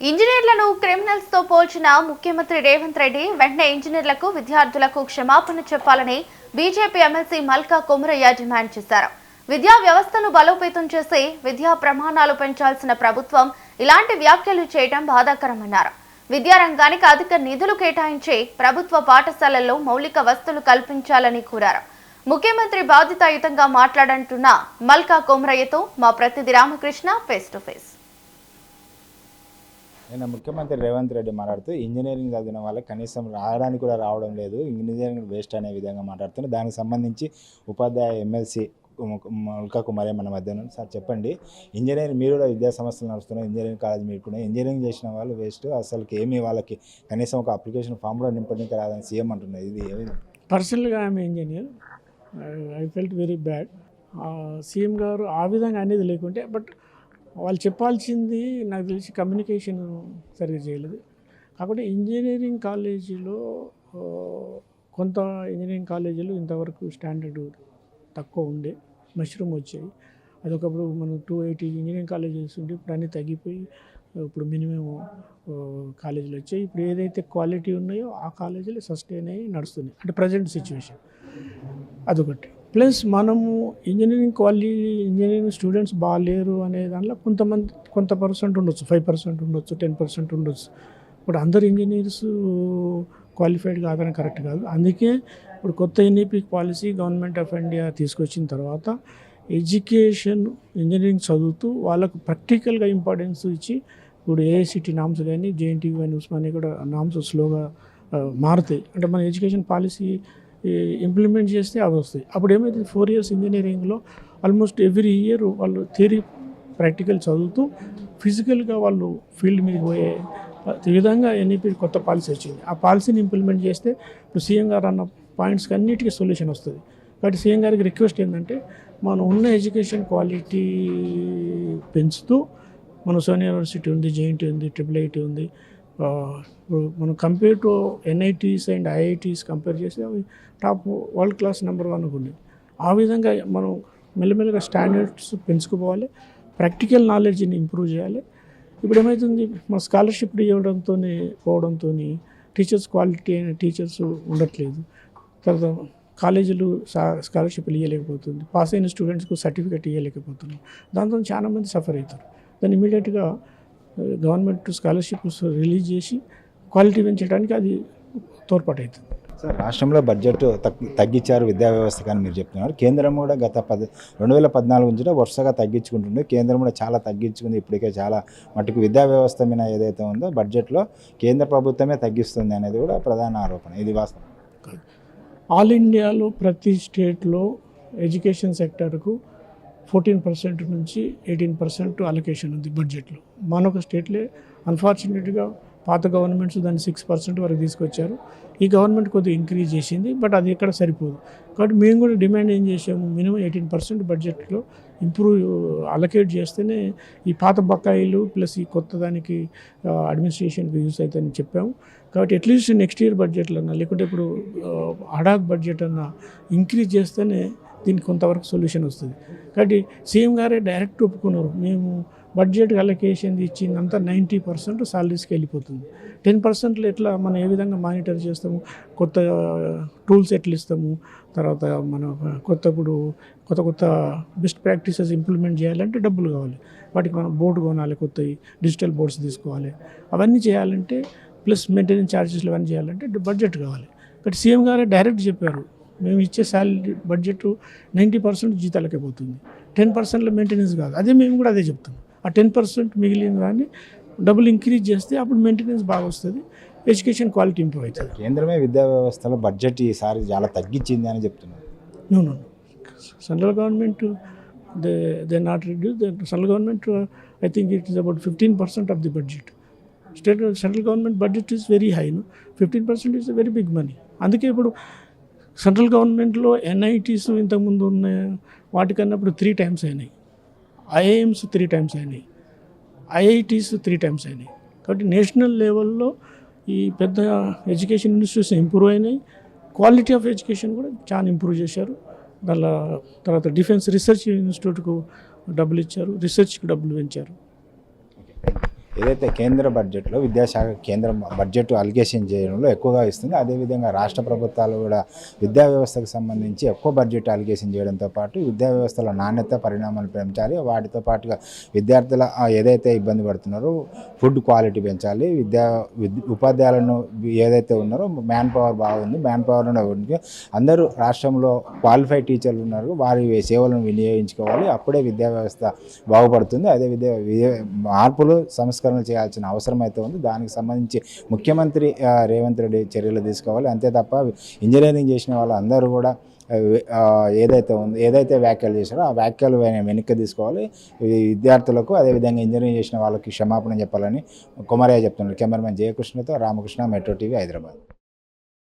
ఇంజనీర్లను criminals తో పోల్చిన ముఖ్యమంత్రి రేవంత్ రెడ్డి వెంటనే ఇంజనీర్లకు విద్యార్థులకు క్షమాపణ చెప్పాలని బీజేపీ ఎమ్మెల్సీ మల్కా కుమరయ్య డిమాండ్ చేశారు. విద్యా వ్యవస్థను బలోపేతం చేసి విద్యా ప్రమాణాలు పెంచాల్సిన ప్రభుత్వం ఇలాంటి వ్యాఖ్యలు చేయడం బాధాకరమన్నారు. విద్యారంగానికి అధిక నిధులు కేటాయించి ప్రభుత్వ పాఠశాలల్లో మౌలిక వసతులు కల్పించాలని కోరారు. ముఖ్యమంత్రి బాధ్యతాయుతంగా మాట్లాడంటున్న మల్కా కుమరయ్యతో మా ప్రతినిధి రామకృష్ణ ఫేస్ టు ఫేస్. నిన్న ముఖ్యమంత్రి రేవంత్ రెడ్డి మాట్లాడుతూ ఇంజనీరింగ్ చదివిన వాళ్ళకి కనీసం రాయడానికి కూడా రావడం లేదు, ఇంజనీరింగ్ వేస్ట్ అనే విధంగా మాట్లాడుతున్నారు. దానికి సంబంధించి ఉపాధ్యాయ ఎమ్మెల్సీ మల్కా కుమరయ్య మన మధ్య సార్ చెప్పండి, ఇంజనీరింగ్ మీరు కూడా విద్యా సంస్థలు నడుస్తున్నారు, ఇంజనీరింగ్ కాలేజ్ మీరు కూడా ఇంజనీరింగ్ చేసిన వాళ్ళు వేస్ట్, అసలుకి ఏమీ వాళ్ళకి కనీసం ఒక అప్లికేషన్ ఫామ్ కూడా నింపడానికి రాదని సీఎం అంటున్నారు. ఇది పర్సనల్గా ఆమె engineer, I felt very bad. CM గారు ఆ విధంగా అనేది లేకుంటే, బట్ వాళ్ళు చెప్పాల్సింది నాకు తెలిసి కమ్యూనికేషన్ సరిగ్గా చేయలేదు. కాకపోతే ఇంజనీరింగ్ కాలేజీలో కొంత ఇంజనీరింగ్ కాలేజీలు ఇంతవరకు స్టాండర్డ్ తక్కువ ఉండే, మష్రూమ్ వచ్చాయి. అదొకప్పుడు మనం 280 ఇంజనీరింగ్ కాలేజెస్ ఉంటే ఇప్పుడు అన్నీ తగ్గిపోయి ఇప్పుడు మినిమం కాలేజీలు వచ్చాయి. ఇప్పుడు ఏదైతే క్వాలిటీ ఉన్నాయో ఆ కాలేజీలు సస్టైన్ అయ్యి నడుస్తున్నాయి, అంటే ప్రజెంట్ సిచ్యువేషన్ అదొకటి. ప్లస్ మనము ఇంజనీరింగ్ స్టూడెంట్స్ బాగాలేరు అనే దాంట్లో కొంత పర్సెంట్ ఉండొచ్చు, 5% ఉండొచ్చు, 10% ఉండొచ్చు. ఇప్పుడు అందరు ఇంజనీర్స్ క్వాలిఫైడ్ కాదని కరెక్ట్ కాదు. అందుకే ఇప్పుడు కొత్త NEP policy government of India తీసుకొచ్చిన తర్వాత ఎడ్యుకేషన్ ఇంజనీరింగ్ చదువుతూ వాళ్ళకు ప్రాక్టికల్గా ఇంపార్టెన్స్ ఇచ్చి, ఇప్పుడు ఏఐసిటీ నామ్స్ కానీ జేఎన్టీయూ కానీ ఉస్మానియా కూడా నామ్స్ స్లోగా మారుతాయి. అంటే మన ఎడ్యుకేషన్ పాలసీ ఇంప్లిమెంట్ చేస్తే అవి వస్తాయి. అప్పుడు ఏమైతే 4 years ఇంజనీరింగ్లో ఆల్మోస్ట్ ఎవ్రీ ఇయర్ వాళ్ళు థియరీ ప్రాక్టికల్ చదువుతూ ఫిజికల్గా వాళ్ళు ఫీల్డ్ మీదకి పోయే విధంగా ఎన్ఈపీ కొత్త పాలసీ వచ్చింది. ఆ పాలసీని ఇంప్లిమెంట్ చేస్తే ఇప్పుడు సీఎం గారు అన్న పాయింట్స్కి అన్నిటికీ సొల్యూషన్ వస్తుంది. కాబట్టి సీఎం గారికి రిక్వెస్ట్ ఏంటంటే, మనం ఉన్న ఎడ్యుకేషన్ క్వాలిటీ పెంచుతూ, మన సోనియా యూనివర్సిటీ ఉంది, జేఎన్టీ ఉంది, IIIT ఉంది, మనం compare to NITs and IITs compare చేస్తే అవి టాప్ వరల్డ్ క్లాస్ నెంబర్ 1 ఉంది. ఆ విధంగా మనం మెల్లమెల్లగా స్టాండర్డ్స్ పెంచుకోవాలి, ప్రాక్టికల్ నాలెడ్జ్ని ఇంప్రూవ్ చేయాలి. ఇప్పుడు ఏమవుతుంది, మన స్కాలర్షిప్ పోవడంతో టీచర్స్ క్వాలిటీ అయిన టీచర్స్ ఉండట్లేదు. తర్వాత కాలేజీలు స్కాలర్షిప్లు ఇవ్వలేకపోతుంది, పాస్ అయిన స్టూడెంట్స్కు సర్టిఫికేట్ ఇవ్వలేకపోతున్నాం. దాంతో చాలామంది సఫర్ అవుతారు. దాన్ని ఇమీడియట్గా గవర్నమెంట్ స్కాలర్షిప్స్ రిలీజ్ చేసి క్వాలిటీ పెంచడానికి అది తోడ్పాటు అవుతుంది. సార్, రాష్ట్రంలో బడ్జెట్ తగ్గించారు విద్యా వ్యవస్థ కానీ మీరు చెప్తున్నారు. కేంద్రం కూడా గత 2014 నుంచి వరుసగా తగ్గించుకుంటుంది. కేంద్రం కూడా చాలా తగ్గించుకుంది. ఇప్పటికే చాలా మటుకు విద్యా వ్యవస్థ మీద ఏదైతే ఉందో బడ్జెట్లో కేంద్ర ప్రభుత్వమే తగ్గిస్తుంది అనేది కూడా ప్రధాన ఆరోపణ. ఇది వాస్తవం? ఆల్ ఇండియాలో ప్రతి స్టేట్లో ఎడ్యుకేషన్ సెక్టర్కు 14% నుంచి 18% అలొకేషన్ ఉంది బడ్జెట్లో. మనొక స్టేట్లే అన్ఫార్చునేట్గా పాత గవర్నమెంట్స్ దాన్ని 6% వరకు తీసుకొచ్చారు. ఈ గవర్నమెంట్ కొద్దిగా ఇంక్రీజ్ చేసింది, బట్ అది ఎక్కడ సరిపోదు. కాబట్టి మేము కూడా డిమాండ్ ఏం చేసాము, మినిమం 18% బడ్జెట్లో అలొకేట్ చేస్తేనే ఈ పాత బకాయిలు ప్లస్ ఈ కొత్త దానికి అడ్మినిస్ట్రేషన్కి యూస్ అవుతాయని చెప్పాము. కాబట్టి అట్లీస్ట్ నెక్స్ట్ ఇయర్ బడ్జెట్లో అన్నా, లేకుంటే ఇప్పుడు అడాక్ బడ్జెట్ అన్నా ఇంక్రీజ్ చేస్తేనే దీనికి కొంతవరకు సొల్యూషన్ వస్తుంది. కాబట్టి సీఎం గారే డైరెక్ట్ ఒప్పుకున్నారు, మేము బడ్జెట్ అలొకేషన్ ఇచ్చిందంతా 90% సాలరీస్కి వెళ్ళిపోతుంది. 10%లో ఎట్లా మనం ఏ విధంగా మానిటర్ చేస్తాము, కొత్త టూల్స్ ఎట్లా ఇస్తాము, తర్వాత మన కొత్త బెస్ట్ ప్రాక్టీసెస్ ఇంప్లిమెంట్ చేయాలంటే డబ్బులు కావాలి. వాటికి మనం బోర్డు కొనాలి, కొత్తవి డిజిటల్ బోర్డ్స్ తీసుకోవాలి. అవన్నీ చేయాలంటే ప్లస్ మెయింటెనెన్స్ ఛార్జెస్లు అవన్నీ చేయాలంటే బడ్జెట్ కావాలి. బట్ సీఎం గారే డైరెక్ట్ చెప్పారు, మేము ఇచ్చే శాలరీ బడ్జెట్ 90% జీతాలకే పోతుంది, 10%లో మెయింటెనెన్స్ కాదు. అదే మేము కూడా అదే చెప్తున్నాం. ఆ 10% మిగిలిన దాన్ని డబ్బులు ఇంక్రీజ్ చేస్తే అప్పుడు మెయింటెనెన్స్ బాగా వస్తుంది, ఎడ్యుకేషన్ క్వాలిటీ ఇంప్రూవ్ అవుతుంది. కేంద్రమే విద్యా వ్యవస్థలో బడ్జెట్ ఈసారి చాలా తగ్గించింది అని చెప్తున్నారు. No central government they not reduce. Central government I think it is about 15% of the budget. Central government budget is very high. 15% is very big money. అందుకే ఇప్పుడు సెంట్రల్ గవర్నమెంట్లో ఎన్ఐటీస్ ఇంతకుముందు ఉన్న వాటికన్నా ఇప్పుడు 3 times అయినాయి, ఐఐఎమ్స్ 3 times అయినాయి, IITs 3 times అయినాయి. కాబట్టి నేషనల్ లెవెల్లో ఈ పెద్ద ఎడ్యుకేషన్ ఇన్స్టిట్యూట్స్ ఇంప్రూవ్ అయినాయి. క్వాలిటీ ఆఫ్ ఎడ్యుకేషన్ కూడా చాలా ఇంప్రూవ్ చేశారు. దాని తర్వాత డిఫెన్స్ రీసెర్చ్ ఇన్స్టిట్యూట్కు డబ్బులు ఇచ్చారు, రీసెర్చ్కి డబ్బులు పెంచారు. ఏదైతే కేంద్ర బడ్జెట్లో విద్యాశాఖ కేంద్ర బడ్జెట్ అలిగేషన్ చేయడంలో ఎక్కువగా ఇస్తుంది. అదేవిధంగా రాష్ట్ర ప్రభుత్వాలు కూడా విద్యా వ్యవస్థకు సంబంధించి ఎక్కువ బడ్జెట్ అలిగేషన్ చేయడంతో పాటు విద్యా వ్యవస్థలో నాణ్యత పరిణామాలు పెంచాలి. వాటితో పాటుగా విద్యార్థుల ఏదైతే ఇబ్బంది పడుతున్నారో ఫుడ్ క్వాలిటీ పెంచాలి. ఉపాధ్యాయులను ఏదైతే ఉన్నారో మ్యాన్ పవర్ బాగుంది, మ్యాన్ పవర్ అందరూ రాష్ట్రంలో క్వాలిఫైడ్ టీచర్లు ఉన్నారు, వారి సేవలను వినియోగించుకోవాలి. అప్పుడే విద్యా వ్యవస్థ బాగుపడుతుంది. అదే మార్పులు సంస్కరణలు చేయాల్సిన అవసరం అయితే ఉంది. దానికి సంబంధించి ముఖ్యమంత్రి రేవంత్ రెడ్డి చర్యలు తీసుకోవాలి. అంతే తప్ప ఇంజనీరింగ్ చేసిన వాళ్ళందరూ కూడా ఏదైతే వ్యాఖ్యలు చేశారో ఆ వ్యాఖ్యలు వెనక్కి తీసుకోవాలి. విద్యార్థులకు అదేవిధంగా ఇంజనీరింగ్ చేసిన వాళ్ళకి క్షమాపణ చెప్పాలని కొమరయ్య చెప్తున్నారు. కెమెరామెన్ జయకృష్ణతో రామకృష్ణ, మెట్రో టీవీ, హైదరాబాద్.